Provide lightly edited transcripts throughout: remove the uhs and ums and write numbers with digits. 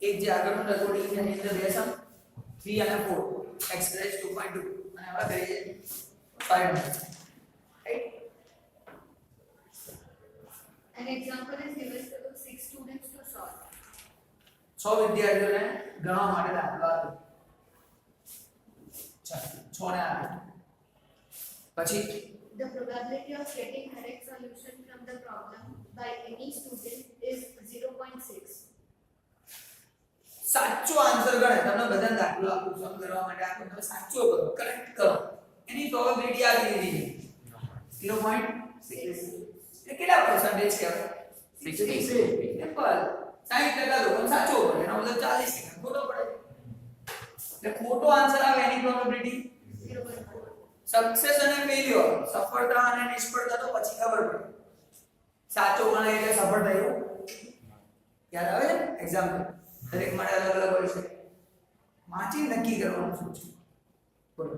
એક જે આગળનું રેકોર્ડિંગ છે એની અંદર લેસન 3 અને 4 એક્સરસાઇઝ 2.2 અને આપણે કરીએ 5 right. An example is given to 6 students to solve. 6 વિદ્યાર્થીઓને ગણવા માટે દાખલો આપ્યો. ચાલો 6 ને આપ્યો. પછી The probability of getting correct solution from the problem by any student is 0.6. સાચો આન્સર ગણે. તમને બધાને દાખલો આપું સમ કરવા માટે આપો તમે સાચો કરો કરેક્ટ કરો એની પ્રોબેબિલિટી આવી દીધી 0.6 એટલે કેટલા પર્સન્ટેજ કહેવાય 60. સિમ્પલ 60% લોકો સાચો પડે એનો મતલબ 40% ખોટો પડે એટલે ખોટો આન્સર આવે એની પ્રોબેબિલિટી 0.4. સક્સેસ અને ફેલ્યોર સફળતા અને નિષ્ફળતા તો પછી ખબર પડે સાચો ગણે એટલે સફળ થયું યાદ આવે છે એક્ઝામ્પલ દરેક માટે અલગ અલગ હોય છે વાંચી નક્કી કરવાનું શું છે બોલો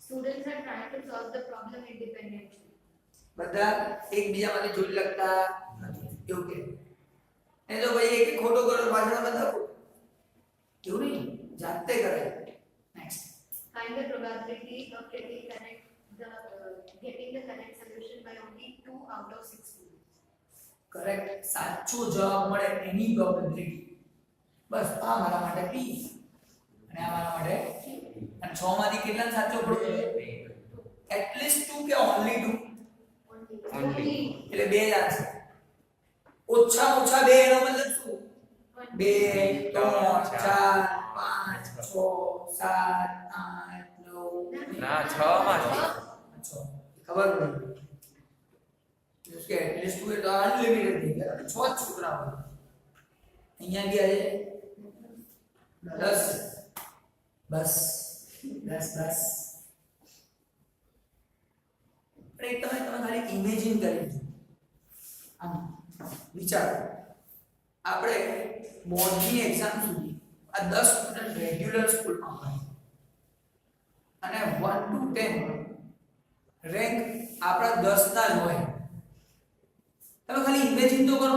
Students are trying to solve the problem independently. બધા એકબીજામાંથી જોઈ લગતા નથી એવું કે એ તો ભાઈ એક ખોટો કરો પાછળ બધા ખોટું એવું નહીં જાતે કરે next Find the probability of getting the correct solution by only 2 out of 6 students. Correct સાચો જવાબ મળે એની પ્રોબેબિલિટી બસ આ મારા માટે p અને આ મારા માટે અને 6 માંથી કેટલા સાચો પડે એટલીસ્ટ 2 કે ઓન્લી 2 Only. એટલે બે જ આવશે ઓછા બે એનો મતલબ શું 2 3 4 5 6 7 8 9 ના 6 માંથી ખબર પડી કે એટલીસ્ટ 2 તો અનલિમિટેડ થઈ ગયા 6 છોકરા હોય અહીંયા ગયા છે 10 બસ 10 પણ તમે ખાલી ઇમેજિન કરી આમ વિચારો આપણે બોર્ડની એક્ઝામ સુધી આ 10 સ્ટુડન્ટ રેગ્યુલર સ્કૂલમાં ભણે અને 1 to 10 રેન્ક આપણા 10 ના જ હોય તમે ખાલી ઇમેજિન તો કરો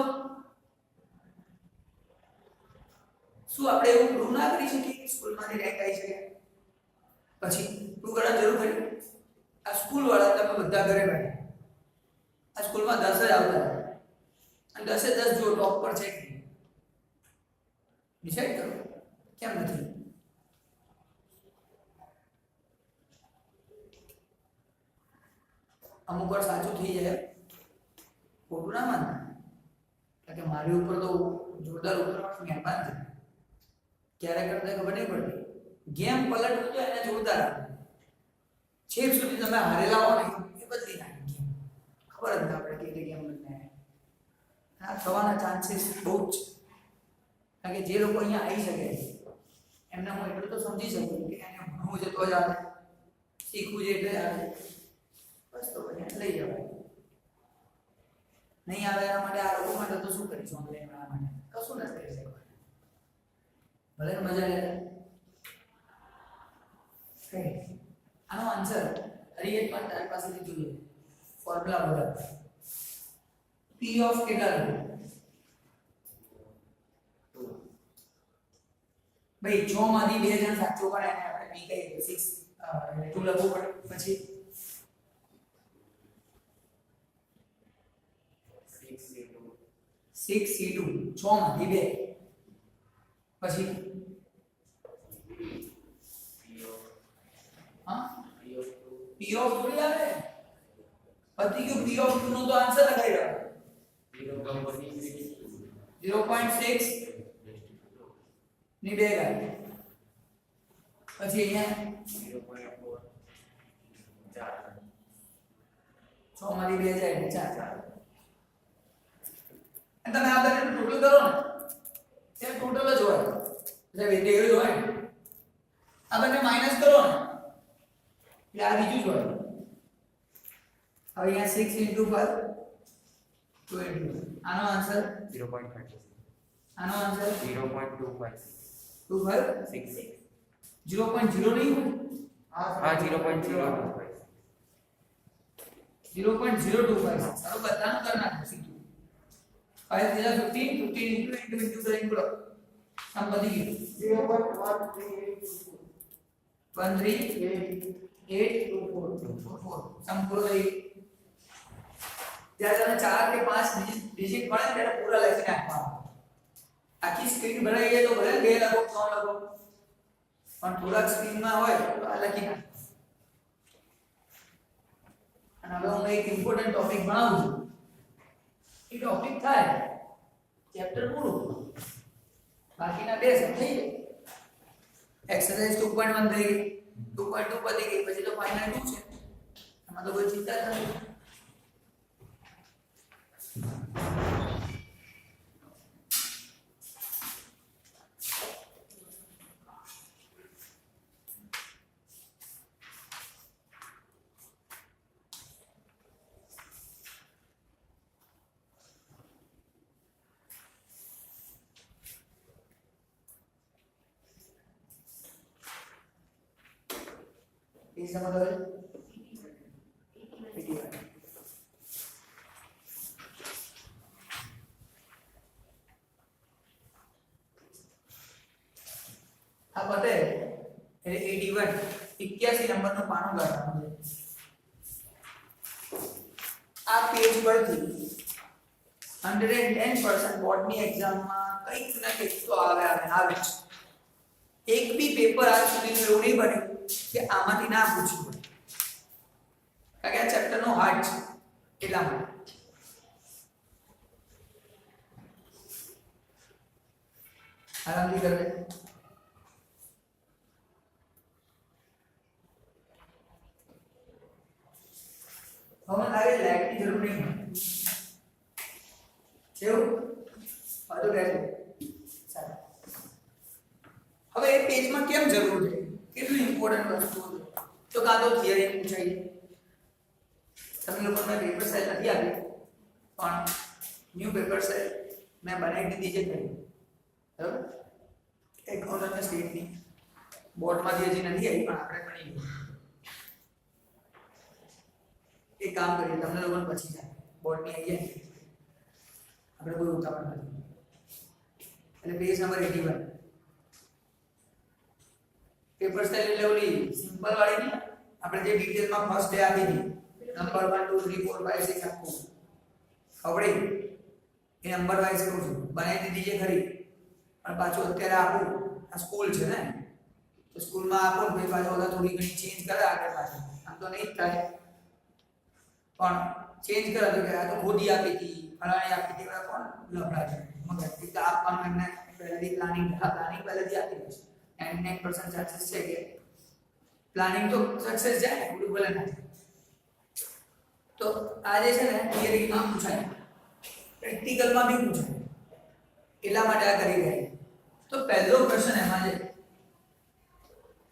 શું આપણે એવું પ્રૂવ ના કરી શકીએ કે સ્કૂલમાંથી રેન્ક આવી શકે પછી પ્રૂવ કરવાની જરૂર ખરી આ સ્કૂલ વાળા તમે બધા ઘરે બેઠા આ સ્કૂલમાં 10 જ આવતા અને 10 એ 10 જો ટોપ પર છે ડિસાઈડ કરો કેમ નથી અમુક વાર સાચું થઈ જાય ખોટું ના માનતા કારણ કે મારી ઉપર તો જોરદાર ઉપરવાસ મહેરબાન છે ક્યારે કરતા ખબર નહીં પડતી ગેમ પલટવું તો એને જોરદાર છેક સુધી તમે હારેલા હો ને એ બદલી નાખી ગેમ ખબર જ ના પડે કે ગેમ બદલાય આ થવાના ચાન્સીસ બહુ જ કારણ કે જે લોકો અહીંયા આવી શકે એમને હું એટલું તો સમજી શકું કે એને ભણવું છે તો જ આવે શીખવું છે એટલે આવે બસ તો પછી લઈ જવાય નહીં આવે એના માટે આ લોકો માટે તો શું કરીશું ઓનલાઈન વાળા માટે કશું નથી કરી શકવાનું ભલે મજા લે આનો આન્સર હરી એક પણ તારી પાસેથી જોઈએ ફોર્મ્યુલા વગર p ઓફ કેટલા લખું ભાઈ 6 માંથી 2 જણ સાચું પડે અને આપણે p કહીએ તો 6 2 લખવું પડે પછી 6c2 6 માંથી 2 પછી p of 2 આવે પતિ ક્યુ p of 2 નો તો આન્સર લખાઈ રહ્યો 0.6 ની 2 ઘાત પછી અહીંયા 6 માંથી 2 જાય એટલે 4 અને તમે આ બંને ટોટલ કરો ને ત્યાં ટોટલ જ હોય એટલે વેરિયેબલ હોય આ બંને માઈનસ કરો ને એટલે આ બીજું જ હોય હવે અહીંયા 6 * 5 20 આનો આન્સર 0.30 આનો આન્સર 0.25 25 6 0.0 નહીં હા 0.025 0.025 સારો બધાનું કરી નાખો સીધું 5 15 15 into 8 into 10 બોલો આમ પતી ગયું 13824 સમ પૂરો થઈ ગયો જ્યારે તમે 4 કે 5 ડિજિટ મળે ત્યારે પૂરા લખી નાખવાનું આખી સ્ક્રીન ભરાઈ ગઈ તો ભલે 2 લખો 3 લખો પણ થોડાક સ્ક્રીનમાં હોય તો આ લખી નાખો અને હવે હું એક ઇમ્પોર્ટન્ટ ટોપિક ભણાવું છું એ ટોપિક થાય ચેપ્ટર પૂરું બાકીના બે સમજાઈ જાય એક્સરસાઇઝ 2.1 થઈ ગઈ 2.2 પતી ગઈ પછી તો ફાઇનલ 2 છે એમાં તો કોઈ ચિંતા જ નથી इस नंबर है 81 अब पता है 81 81 नंबर નું પાનું કાઢવાનું છે આ પેજ પરથી 110% બોર્ડની એક્ઝામમાં કંઈક ના કંઈક તો આવે એક બી પેપર આજ સુધી એવું નહીં બન્યું કે આમાંથી ના પૂછ્યું હોય કારણ કે આ ચેપ્ટર નો હાર્ટ છે એટલા માટે આરામથી કરવે હવે લાગે લાઈટની જરૂર નહીં કેવું બધું રહેશે સારું હવે એ પેજમાં કેમ જરૂર છે કેટલું ઇમ્પોર્ટન્ટ વસ્તુ તો કાં તો થિયરી પૂછાઈ તમે લોકોને પેપર સેલ નથી આપી પણ ન્યૂ પેપર સેલ મેં બનાવી દીધી છે ખરી બરાબર એકાઉન્ટ અને સ્ટેટની બોર્ડમાંથી હજી નથી આવી પણ આપણે ભણી એક કામ કરીએ તમને લોકોને પછી જાય બોર્ડની આવી જાય આપણે કોઈ ઉતાવળ નથી એટલે પેજ નંબર 81 પેપર સ્ટાઇલ એટલે ઓલી સિમ્પલ વાળી ની આપણે જે ડિટેલમાં ફર્સ્ટ ડે આપી હતી નંબર 1 2 3 4 5 6 આપો ખબરે એ નંબર વાઇઝ કહું છું બનાવી દીધી છે ખરી પણ પાછું અત્યારે આપું આ સ્કૂલ છે ને તો સ્કૂલમાં આપો ભાઈ પાછું બધા થોડી ઘણી ચેન્જ કરે આગળ પાછળ આમ તો નહીં જ થાય પણ ચેન્જ કરે તો કે આ તો ખોટી આપી હતી ફલાણી આપી હતી એવા કોણ લફડા છે મગર એટલે આપવાનું એમને પહેલેથી પ્લાનિંગ પહેલેથી આપી દે છે 99% ચાન્સીસ છે કે પ્લાનિંગ તો સક્સેસ જાય ને પૂરું ભલે ના તો આ જે છે ને થિયરીમાં પૂછાય પ્રેક્ટિકલમાં બી પૂછાય એટલા માટે આ કરી રહ્યા તો પહેલો ક્વેશ્ચન એમાં છે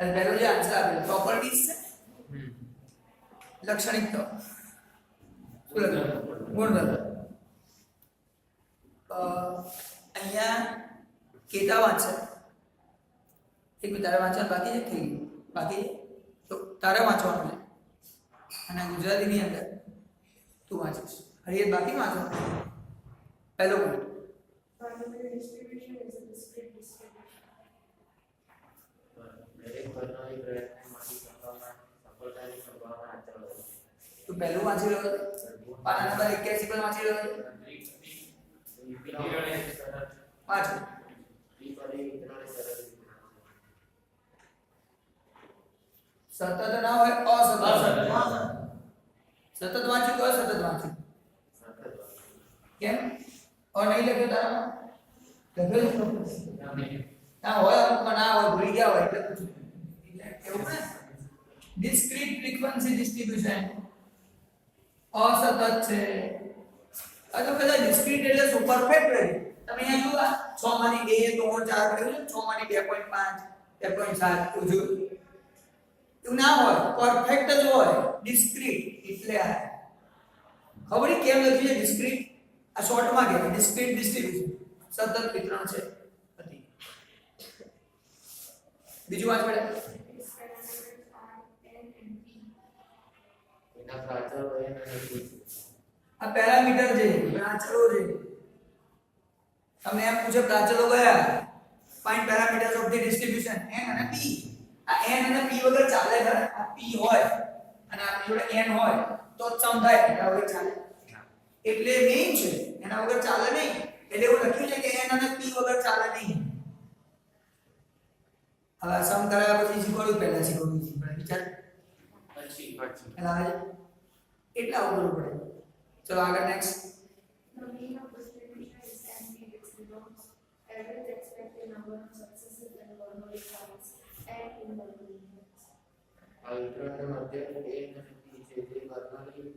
પહેલો જે આન્સર આપેલો પ્રોપર્ટીઝ છે લાક્ષણિકતા શું લખ્યું ગુણધર્મ અહીંયા કેતા વાંચે એક તારે વાંચવાનું બાકી છે થઈ ગયું બાકી તો તારે વાંચવાનું છે અને ગુજરાતીની અંદર તું વાંચીશ હરિયત બાકી વાંચવાનું પહેલો point Polynomial distribution is a discrete distribution. દરેક વર્ગોની પ્રયત્નમાંથી સફળતાની સંભાવના અચળ હોય છે. તું પહેલું વાંચી રહ્યો છે પાના નંબર 81 પર વાંચી રહ્યો છે વાંચો સતત ના હોય અસતત સતત વાંચ્યું તો અસતત વાંચ્યું કેમ और नहीं लगे तारा लगे ना હોય અમુક ના હોય ભૂલી ગયા હોય એટલે પૂછું એવું ને ડિસ્ક્રીટ ફ્રીક્વન્સી ડિસ્ટ્રીબ્યુશન અસતત છે આ તો કદાચ ડિસ્ક્રીટ એટલે શું પરફેક્ટ રહે તમે અહીંયા જુઓ 6 માંથી 2 તો 4 પડ્યું 6 માંથી 2.5 2.7 ઉજુ એવું ના હોય પરફેક્ટ જ હોય ડિસ્ક્રીટ એટલે આ ખબર કેમ લખ્યું છે ડિસ્ક્રીટ આ શોર્ટમાં કહેવાય ડિસ્ક્રીટ ડિસ્ટ્રીબ્યુશન સતત વિતરણ છે હતી બીજું વાંચ પડે એના પ્રાચલો એના નથી આ પેરામીટર છે પ્રાચલો છે તમને એમ પૂછે પ્રાચલો કયા find parameters of the distribution n અને p. આ n અને p વગર ચાલે છે. આ p હોય અને આપણી જોડે n હોય તો જ સમ થાય, એના વગર ચાલે. એટલે મેઈન છે, એના વગર ચાલે નહીં. એટલે એવું લખ્યું છે કે n અને p વગર ચાલે નહીં. હવે સમ કરાયા પછી શીખવાડું, પહેલા શીખવાડું પણ વિચાર પછી પહેલા આવે એટલે આવું કરવું પડે. ચલો આગળ next. The mean of distribution is NP which belongs average expected number of successive and Bernoulli points and in Bernoulli units. આ વિતરણનો મધ્યક a અને p છે, જે બર્નોલી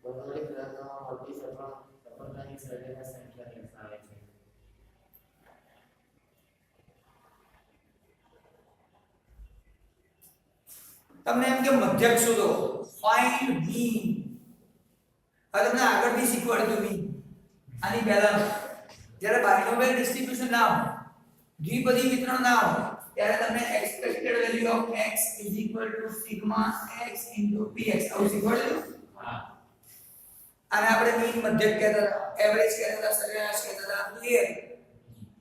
પ્રયત્નોમાં મોટી સફળતાની સરેરાશ સંખ્યા દર્શાવે છે. તમને એમ કે મધ્યક શોધો, ફાઇન્ડ મીન. હવે તમને આગળથી શીખવાડ્યું મીન. આની પહેલા જ્યારે બાયનોમિયલ ડિસ્ટ્રીબ્યુશન ના હોય, દ્વિપદી વિતરણ ના હોય, ત્યારે તમને expected value of x sigma x px આવું શીખવાડ્યું. હા, આને આપણે મીન મધ્યક કહેતા હતા, એવરેજ કહેતા હતા, સરેરાશ કહેતા હતા. ક્લિયર?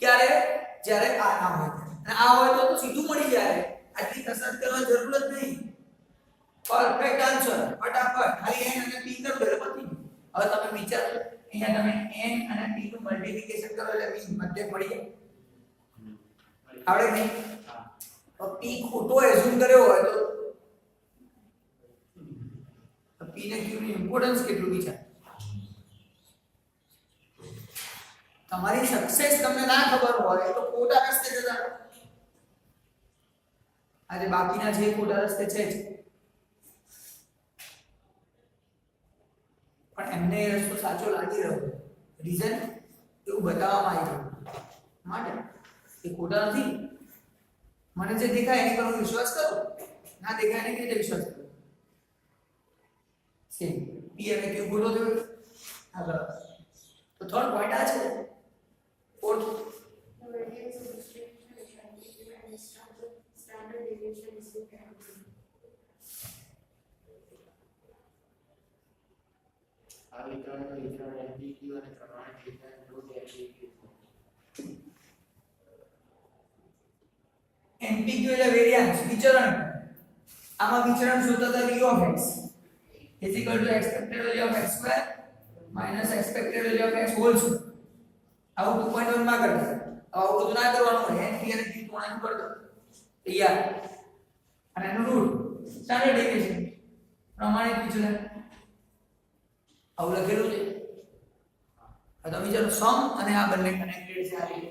ક્યારે? જ્યારે આ ના હોય. અને આ હોય તો સીધું મળી જાય, આટલી કસરત કરવાની જરૂર જ નહીં. પરફેક્ટ આન્સર, ફટાફટ ખાલી n અને p કરો એટલે પતી ગયું. હવે તમે વિચારો, અહીંયા તમે n અને p નું મલ્ટીપ્લિકેશન કરો એટલે મીન મધ્યક મળી જાય. આવડે નહીં? તો p ખોટો એઝ્યુમ કર્યો હોય તો p ને q ની ઇમ્પોર્ટન્સ કેટલું વિચાર. તમારી સક્સેસ તમને ના ખબર હોય તો ખોટા રસ્તે જતા રહો. આજે બાકીના જે ખોટા રસ્તે છે જ, પણ એમને એ રસ્તો સાચો લાગી રહ્યો. રીઝન એવું બતાવવામાં આવી રહ્યું માટે એ ખોટા નથી. મને જે દેખાય એની પર હું વિશ્વાસ કરું, ના દેખાય એની રીતે વિશ્વાસ કરું. સેમ p અને q ખોટો થયો. આગળ તો થર્ડ પોઈન્ટ આ છે. Fourth, The variance of distribution is NP and standard deviation is NP. આ વિતરણનું વિતરણ MPQ અને પ્રમાણિત વિતરણ રૂટ MPQ છે. NPQ એટલે વેરિયાન્સ, વિચરણ. આમાં વિચરણ શોધતા હતા v of x expected value of x square minus expected value of x whole square. આવું 2.1 માં કરતા. આવું બધું ના કરવાનું હોય. n p અને q ત્રણેયનું કરી દો તૈયાર. અને એનું રૂટ સ્ટાન્ડર્ડ ડેવિએશન પ્રમાણિત વિચલન આવું લખેલું છે. હવે તમે વિચારો સમ અને આ બંને કનેક્ટેડ છે આ રીતે.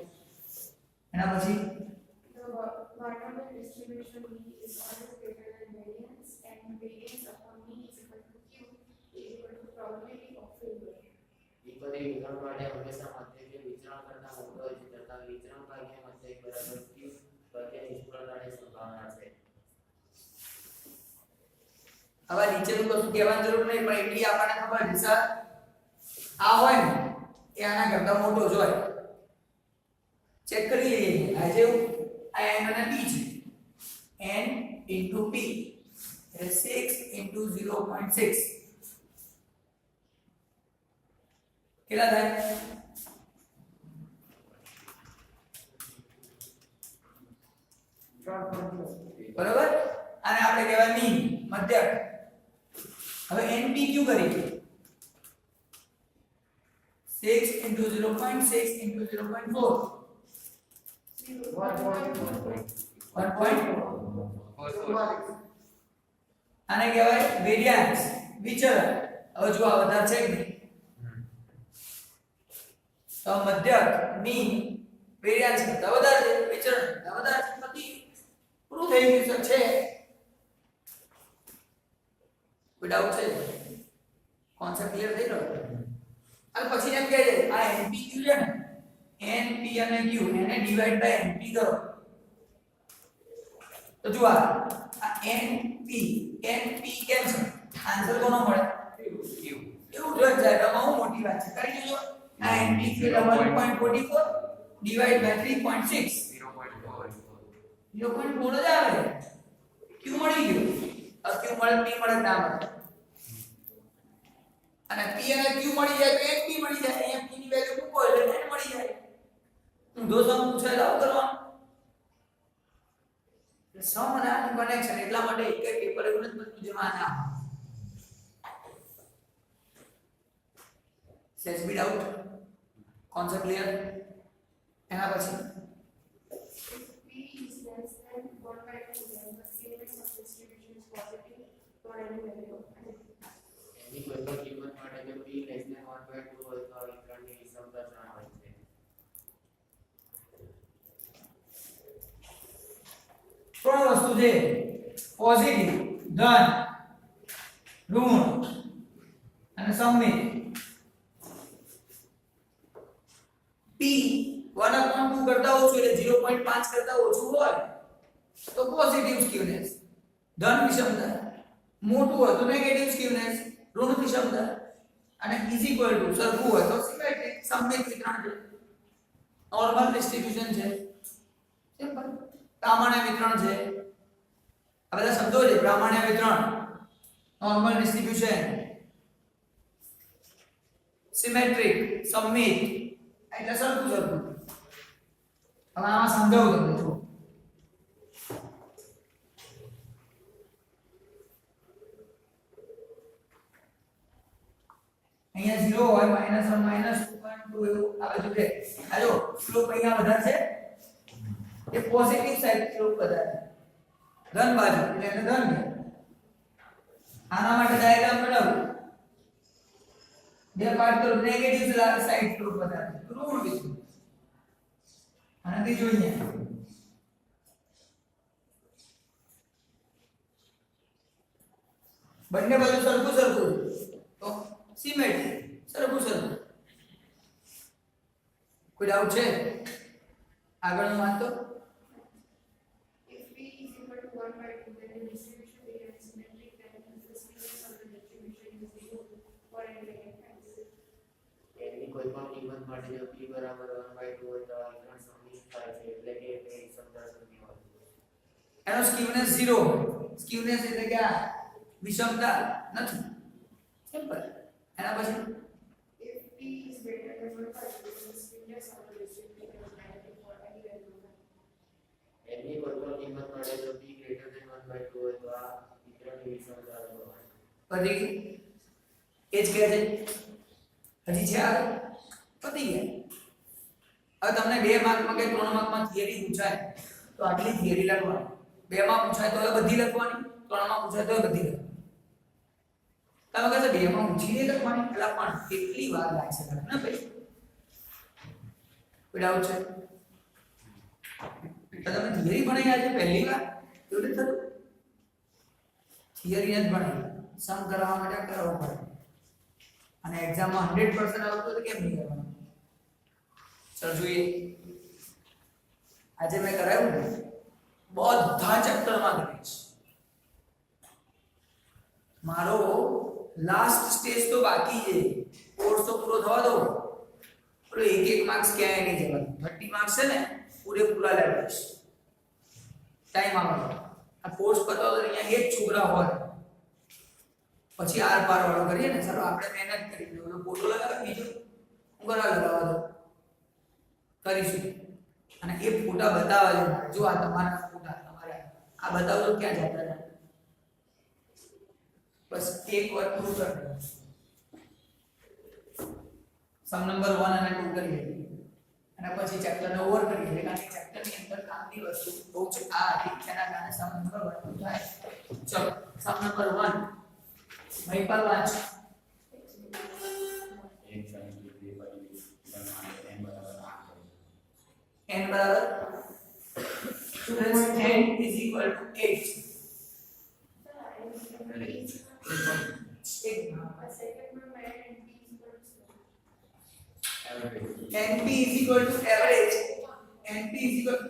એના પછી The binomial distribution V is always greater than variance and variance upon V is equal to Q is equal to probability of failure. દ્વિપદી વિતરણ માટે હંમેશા મધ્યકે વિતરણ કરતા મોટો હોય છે, તથા વિતરણ ભાગ્યા મધ્યક બરાબર q ભાગ્યા નિષ્ફળતાની સંભાવના છે. હવે નીચેનું કશું કહેવાની જરૂર નહીં, પણ એટલી આપણને ખબર છે સર આ હોય ને એ આના કરતા મોટો જ હોય. ચેક કરી લઈએ. આ જેવું આ n અને p છે. n into p એટલે 6 into 0.6 કેટલા થાય? બરોબર. આને આપણે કહેવાય મીન, મધ્યક. હવે npq કરીએ. 6 into 0.6 into 0.4 1.4. આને કહેવાય વેરિયાન્સ, વિચરણ. હવે જો આ વધારે છે કે નહીં, તો મધ્યક, મીન, વેરિયાન્સ કરતા વધારે છે, વિચરણ કરતા વધારે છે. પછી પૂરું થઈ ગયું છે. કોઈ ડાઉટ છે? કોન્સેપ્ટ ક્લિયર થઈ ગયો? અને પછી એમ કહે છે આ npq છે ને, np અને q એને ડિવાઈડ બાય np કરો તો જો આ np કેન્સલ, આન્સર કોનો મળે? q એવું જ જાય. તો બહુ મોટી વાત છે, કરી લેજો. આ np એટલે 1.44 ડિવાઈડ બાય 3.6 0.4 જ આવે. q મળી ગયું. હવે q મળે p મળે ના મળે. અને p અને q મળી જાય તો np મળી જાય. અહીંયા p ની વેલ્યુ મૂકો એટલે n મળી જાય. ઊંધો સમ પૂછાય તો આવું કરવાનું. સમ અને આનું કનેક્શન એટલા માટે એક પેપર એવું નથી બનતું જેમાં આના સેસ બી ડાઉટ કોન્સેપ્ટ ક્લિયર એના પછી If P is less than 1 by 2, then the scaling of distribution is positive for any value of n. એની કોઈ પણ કિંમત માટે જો p less than 1/2 હોય તો આ વિતરણની વિષમતા 3 હોય છે. ત્રણ વસ્તુ છે પોઝિટિવ ધન ઋણ અને સમમિત p 1/2 કરતા ઓછું એટલે 0.5 કરતા ઓછું હોય તો પોઝિટિવ સ્ક્યુનેસ ધન વિષમતા મોટું હોય તો નેગેટિવ સ્ક્યુનેસ ઋણ વિષમતા અને ઇઝ ઇક્વલ ટુ સરખું હોય તો સિમેટ્રિક સમમિત વિતરણ છે નોર્મલ ડિસ્ટ્રીબ્યુશન છે સિમ્પલ પ્રામાણ્ય વિતરણ છે આ બધા શબ્દો છે પ્રામાણ્ય વિતરણ નોર્મલ ડિસ્ટ્રીબ્યુશન સિમેટ્રિક સમમિત એટલે સરખું સરખું હવે આમાં સમજાવું તમને જો અહીંયા 0 હોય -1 -2 એવું આ બધું છે આ જો સ્લોપ અહીંયા વધારે છે એ પોઝિટિવ સાઈડ સ્લોપ વધારે ધન બાજુ એટલે એને ધન છે આના માટે ડાયાગ્રામ બનાવું બે પાર્ટ તો નેગેટિવ સાઈડ સ્લોપ વધારે ઋણ વિષમ અને ત્રીજું અહીંયા બંને બાજુ સરખું સરખું તો સિમેટ્રિક સરખું સરખું કોઈ ડાઉટ છે આગળનું વાંચો If P is equal to 1 by 2, then the distribution becomes symmetric, then the squareness of the distribution is 0 for any given x. એની કોઈ પણ કિંમત માટે જો p બરાબર 1/2 હોય તો આ વિતરણ સમમિત થાય છે એટલે કે તે વિષમતા શૂન્ય હોય. એનો સ્ક્યુનેસ 0 સ્ક્યુનેસ એટલે કે આ વિષમતા નથી સિમ્પલ એના પછી If P is greater than 1 by 2, then the squareness of the distribution is negative for any value of n. એની કોઈ પણ કિંમત માટે જો p greater than 1/2 હોય તો આ વિતરણની વિષમતા હોય. પછી એ જ કહે છે હજી છે આગળ પતી ગયા હવે તમને 2 માર્કમાં કે 3 માર્કમાં થિયરી પૂછાય તો આટલી થિયરી લખવાની 2 માં પૂછાય તો હવે બધી લખવાની 3 માં પૂછાય તો હવે બધી લખવાની તમે કહો છો 2 માં ઊંચી લખવાની એટલે પણ કેટલી વાર લાગશે તમને ને ભાઈ કોઈ ડાઉટ છે તો તમે થિયરી ભણાવ્યા છે પહેલી વાર એવું નથી થતું થિયરી જ ભણાવી સમ કરવા માટે કરવો પડે અને એક્ઝામમાં 100% આવતું તો કેમ નહીં કરવાનું ચલ જોઈએ આજે મેં કરાવ્યું ને બધા ચેપ્ટરમાં કરીશ મારો લાસ્ટ સ્ટેજ તો બાકી છે કોર્સ તો પૂરો થવા દો પેલો એક માર્ક્સ ક્યાંય નહીં જવાનું 30 માર્ક્સ છે ને પૂરેપૂરા લેવાઈશ ટાઈમ આવવાનો આ કોર્સ પતાવો તો અહીંયા એક છોકરા હોય પછી આર પાર વાળો કરીએ ને ચાલો આપણે મહેનત કરી લો ફોટો લગાવી બીજો હું કરા લગાવવા દો કરીશું અને એ ફોટા બતાવવા છે જો આ તમારા ફોટા તમારા આ બતાવો તો ક્યાં જતા હતા બસ એક વાર પૂરું કરી દો સમ નંબર 1 અને 2 કરીએ અને પછી ચેપ્ટરને ઓવર કરીએ એટલે કે ચેપ્ટરની અંદર કામની વસ્તુ બહુ છે આ હતી એના કારણે સમ નંબર 1 થાય ચલો સમ નંબર 1 મહિપાલ વાંચ n બરાબર students n is equal to 8 A second one by n and P is equal to 7. np is equal to average np is equal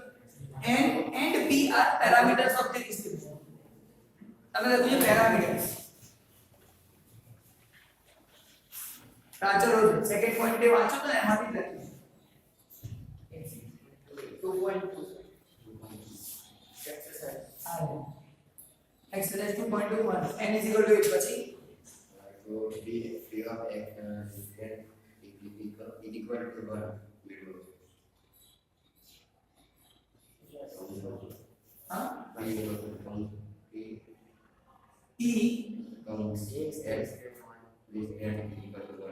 n and p are parameters of the distribution તમે લખો છો parameters રાચરો second point એ વાંચો તો એમાંથી લખ્યું 2.2 exercise 2.21 n is equal to 8 પછી So p of x is equal to 1 હા I count P E count X X less than 1. less than equal to 1.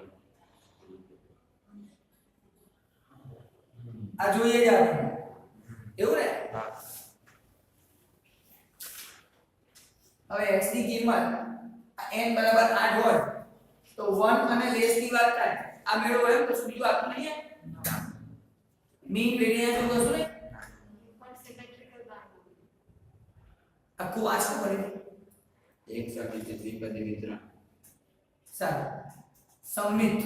આ જોઈએ જ આપણે એવું ને હા હવે x ની કિંમત આ n બરાબર 8 હોય તો 1 અને લેસ ની વાત થાય આ મેળવો એમ તો બીજું આપતું નહીં મીન વેરિયન્સ તો કશું નહીં પણ symmetrical બાર. આખું વાંચવું પડે X આપી છે ત્રિપદી વિતરણ સારું સમમિત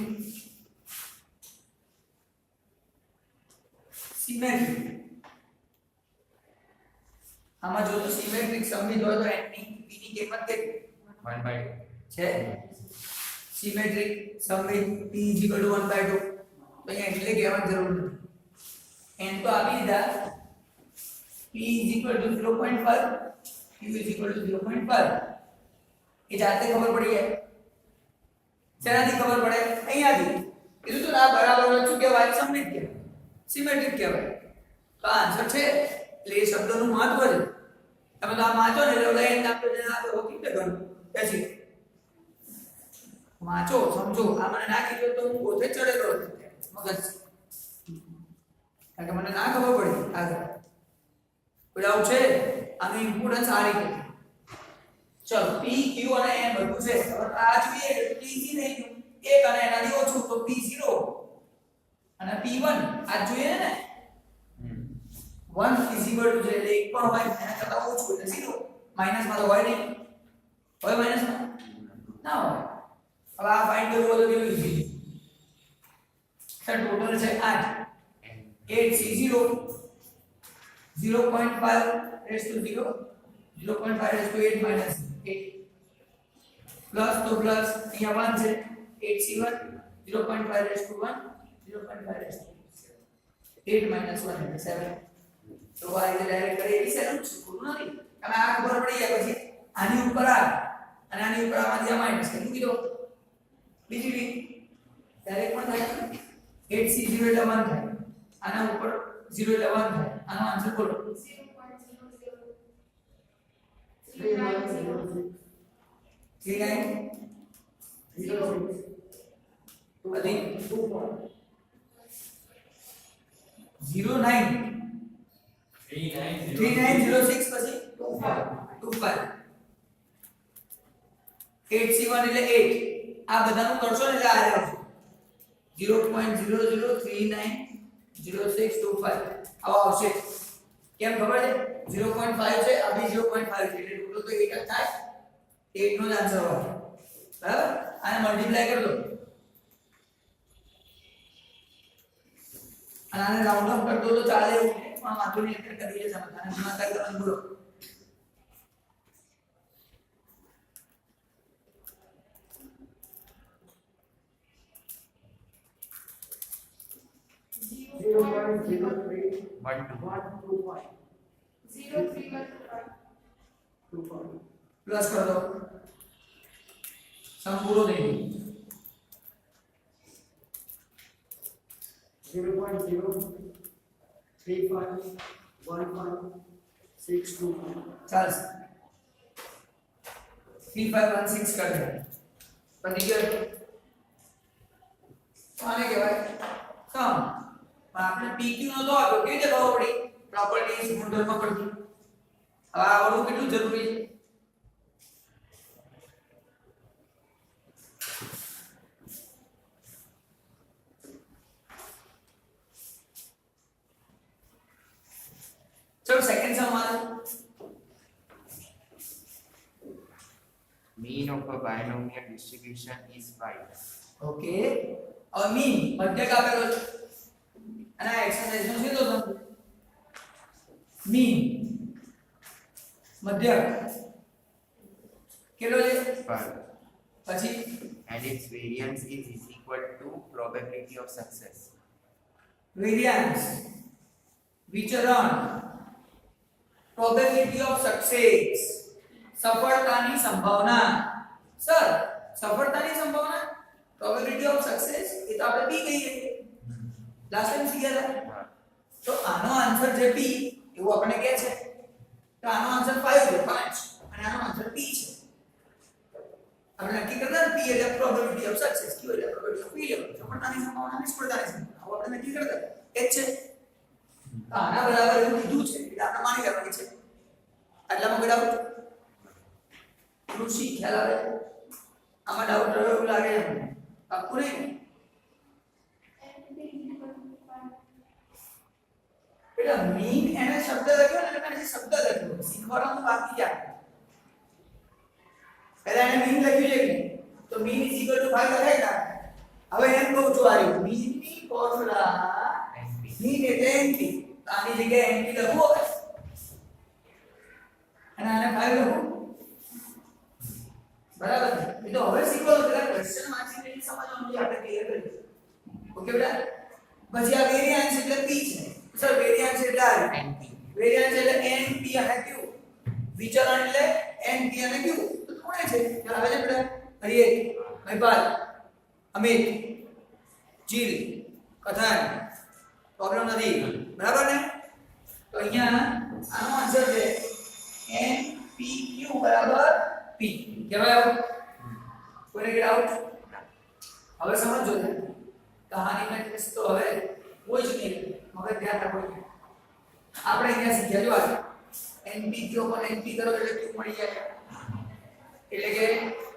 સિમેટ્રિક આમાં જો તો સિમેટ્રિક સમમિત હોય તો n ની p ની કિંમત કેટલી 1/2 છે સિમેટ્રિક સમમિત p 1/2 તો અહીંયા એટલે કહેવાની જરૂર નથી n તો આપી દીધા p 0.5 q 0.5 એ જાતે ખબર પડી જાય શેનાથી ખબર પડે અહીંયાથી કીધું તો ના બરાબર શું કહેવાય સમમિત કહેવાય સિમેટ્રિક કહેવાય તો આ આન્સર છે એટલે એ શબ્દનું મહત્વ છે તમે તો આ વાંચો ને એટલે ઓલા એમ નામ તો જેને આ હોકી કે ગણ પછી વાંચો સમજો આ મને ના કીધું તો હું પોતે ચડેલો હતો મગજ કારણ કે મને ના ખબર પડી આગળ પેલા છે આનું ઇમ્પોર્ટન્સ આ રીતે ચલો p q અને n બધું છે હવે આ જોઈએ p થી નહીં એક અને એનાથી ઓછું તો p0 અને p1 આ જોઈએ ને 1 is equal to છે એટલે એક પણ હોય એના કરતા ઓછું એટલે 0 માઈનસ માં તો હોય નહીં હોય માઈનસ માં ના હોય હવે આ ફાઇન્ડ કરવું હોય તો કેવું ઈઝી છે ટોટલ છે 8 8c0 0.5 raised to 0 0.5 raised to 8 minus 8 plus to plus અહીંયા 1 છે 8c1 0.5 raised to 1 0.5 raised to 8 minus 1 એટલે 7 તો આ રીતે ડાયરેક્ટ કરીએ એ સહેલું છે ખોટું નથી તમે આ ખબર પડી જાય પછી આની ઉપર આ અને આની ઉપર આમાંથી આ માઈનસ કરી મૂકી દો બીજી રીત ડાયરેક્ટ પણ થાય 8c0 એટલે 1 થાય આના ઉપર 0 એટલે 1 થાય આનો આન્સર બોલો 0.003906. 39 બધી 09 3906 પછી 25 8c1 એટલે 8 આ બધાનું કરશો ને એટલે આ આવશે 0.00390625 આવો આવશે કેમ ખબર છે 0.5 છે આ બી 0.5 છે એટલે ટોટલ તો 8 જ થાય 8 નો જ આન્સર આવશે બરાબર આને મલ્ટીપ્લાય કરી દો અને આને રાઉન્ડ ઓફ કરી દો તો ચાલે એવું છે પણ વાંધો નહીં એટલે કરી છે સમજવાને ગુણાકાર કરવાનું બોલો પ્લસ कर दो सम पूरा दे दो 0.0351562 चल 3516 कर दे पति के आने के बाद सम पर आपने pq નો તો આપ્યો કેવી રીતે ખબર પડી પ્રોપર્ટીઝ ગુણધર્મ પરથી હવે આવડવું કેટલું જરૂરી છે चलो सेकंड सम वाला mean of a binomial distribution is 5 okay और मीन मध्यक આપેલો છે અને આ એક્સરસાઇઝ નો સીધો સમ મીન મધ્યક કેટલો છે 5 પછી and its variance is equal to probability of success variance વિચરણ probability of success સફળતાની સંભાવના સર સફળતાની સંભાવના probability of success એ તો આપણે p કહીએ લાસ્ટ ટાઈમ શીખ્યા હતા તો આનો આન્સર જે p એવું આપણે કહે છે તો આનો આન્સર 5 છે 5 અને આનો આન્સર p છે આપણે નક્કી કરતા p એટલે પ્રોબેબિલિટી ઓફ સક્સેસ q એટલે પ્રોબેબિલિટી ઓફ ફેલિયર સફળતાની સંભાવના નિષ્ફળતાની સંભાવના આવું આપણે નક્કી કરતા એ છે તો આના બરાબર એવું કીધું છે એટલે આપણે માની લેવાનું છે આટલામાં કોઈ ડાઉટ ઋષિ ખ્યાલ આવે આમાં ડાઉટ રહ્યો એવું લાગે છે પાક્કું નહીં એટલે મીન એને શબ્દ લખ્યો ને એટલે એને શબ્દ લખ્યો શીખવાનું બાકી જાય પહેલા એને મીન લખ્યું છે કે તો મીન = 5 લખાય તા હવે એમ કહું છું આર્યું મીન ની ફોર્મ્યુલા મીન એટલે np તો આની જગ્યાએ np લખો અને આને 5 લખો બરાબર એ તો હવે શીખવાનું પેલા ક્વેશ્ચન વાંચીને સમજવાનું છે આપણે ક્લિયર કરી ઓકે બેટા પછી આ વેરિયાન્સ એટલે p છે સર વેરિયાન્સ એટલે આ np વેરિયાન્સ એટલે np અને q વિચલન એટલે np અને q તો કોણે છે ખ્યાલ આવે છે બેટા હરિયે મહિપાલ અમિત જીલ કથન પ્રોબ્લેમ નથી બરાબર ને તો અહીંયા આનો આન્સર છે npq બરાબર p કેવાય આવું કોઈને કે ડાઉટ હવે સમજો કહાનીમાં ટેસ્ટ તો હવે કોઈ જ નહીં મગજ ધ્યાન રાખો આપણે અહીંયા શીખ્યા જો આ npq ઉપર np કરો એટલે q મળી જાય એટલે કે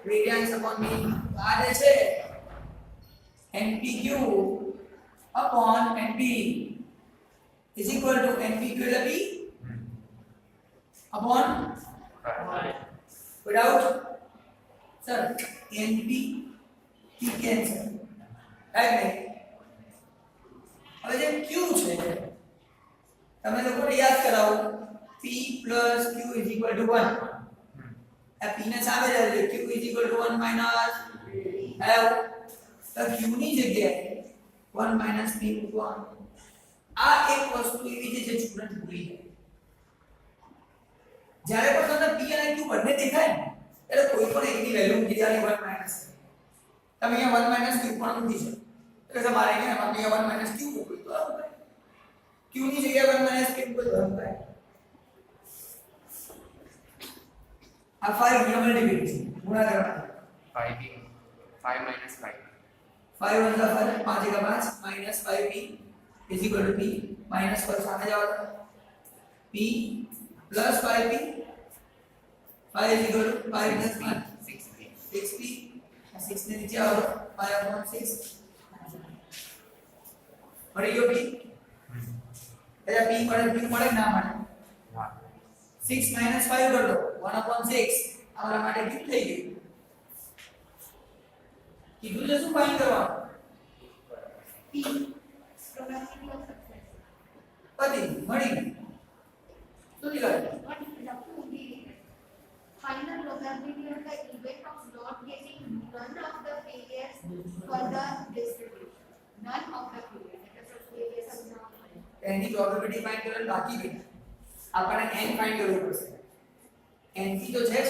વેરિયાન્સ અપોન મીન આ જે છે npq upon np is equal to npq એટલે p upon without sir np p cancel right હવે જે q છે તમે લોકોને યાદ કરાવો p q = 1 આ p ને સામે જાય q = 1 માઈનસ f તો q ની જગ્યાએ 1 માઈનસ p મૂકવાનું આ એક વસ્તુ એવી છે જે સ્ટુડન્ટ ભૂલી જાય જ્યારે પણ તમને p અને q બંને દેખાય ને એટલે કોઈ પણ એકની વેલ્યુ મૂકી દેવાની 1 માઈનસ તમે અહીંયા 1 માઈનસ q પણ મૂકી શકો એટલે તમારે અહીંયા 1 માઈનસ q મૂકવું તો આવું થાય q ની જગ્યાએ 1 માઈનસ q મૂકો તો આવું થાય આ 5 મલ્ટીપ્લિકેશન ગુણાકાર 5p 5 minus 5 5 1 5 5 1 5 minus 5p is equal to p minus पर सामने जाओ p plus 5p 5 is equal to 5 plus 1 6p 6p 6 ने नीचे आओ 5 upon 6 मળી ગયો p એટલે p મળે ના મળે 6 minus 5 कर दो 1 upon 6 हमारा માટે ક્યુબ થઈ ગયું કીધું છે શું ફાઇન્ડ કરવાનું P probability of success. પતિ મળી શું નીકળે What is the final probability of the event of not getting none of the failures for the distribution? None of the failures. That is failures of not. Any probability find કરવાની બાકી ગઈ આપણે n find કરવું પડશે np તો છે જ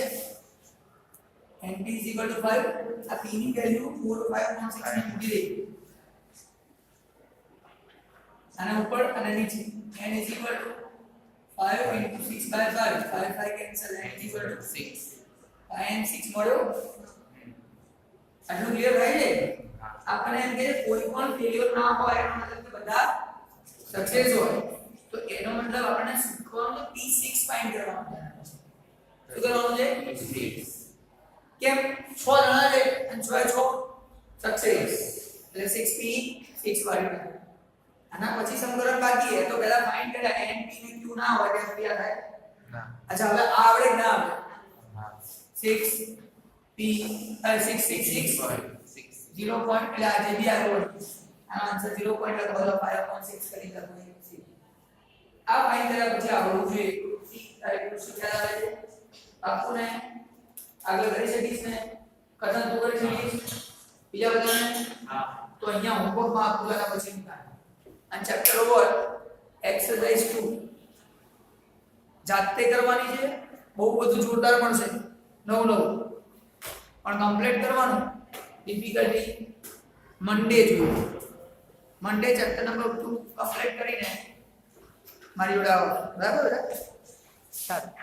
np = 5 આ p ની વેલ્યુ 4 5 6 ને મૂકી દે આના ઉપર અને નીચે n = 5 * 6 / 5 5 5 કેન્સલ n = 6 n 6 મળ્યો આટલું ક્લિયર થાય છે આપણે એમ કે કોઈ પણ ફેલ્યોર ના હોય એનો મતલબ કે બધા સક્સેસ હોય તો એનો મતલબ આપણે શીખવાનું તો p6 ફાઇન્ડ કરવાનું છે શું કરવાનું છે કેમ 6 જણા છે અને 6 સક્સેસ એટલે 6p 6 વાળું આના પછી સમીકરણ બાકી છે તો પહેલા ફાઇન્ડ કર્યા n p ને q ના હોય એટલે ક્લિયર થાય ના અચ્છા હવે આ આવડે કે ના આવડે હા 6p 6 0 point એટલે આ જે બી આવ્યો આનો આન્સર 0 point લખો તો 5/6 કરી લખો આ ફાઇન્ડ કર્યા પછી આવડવું જોઈએ શું ખ્યાલ આવે છે આપને આગળ કરી શકીશ ને કથન તું કરી શકીશ બીજા બધાને હા તો અહીંયા હોમવર્ક માં આપું એના પછી નિકાલ અને ચેપ્ટર ઓવર એક્સરસાઇઝ 2 જાતે કરવાની છે બહુ બધું જોરદાર મળશે નવું પણ કમ્પ્લીટ કરવાનું ડિફિકલ્ટી મંડે જોઈએ મંડે ચેપ્ટર નંબર 2 કમ્પ્લીટ કરીને મારી જોડે આવો બરાબર સ્ટાર્ટ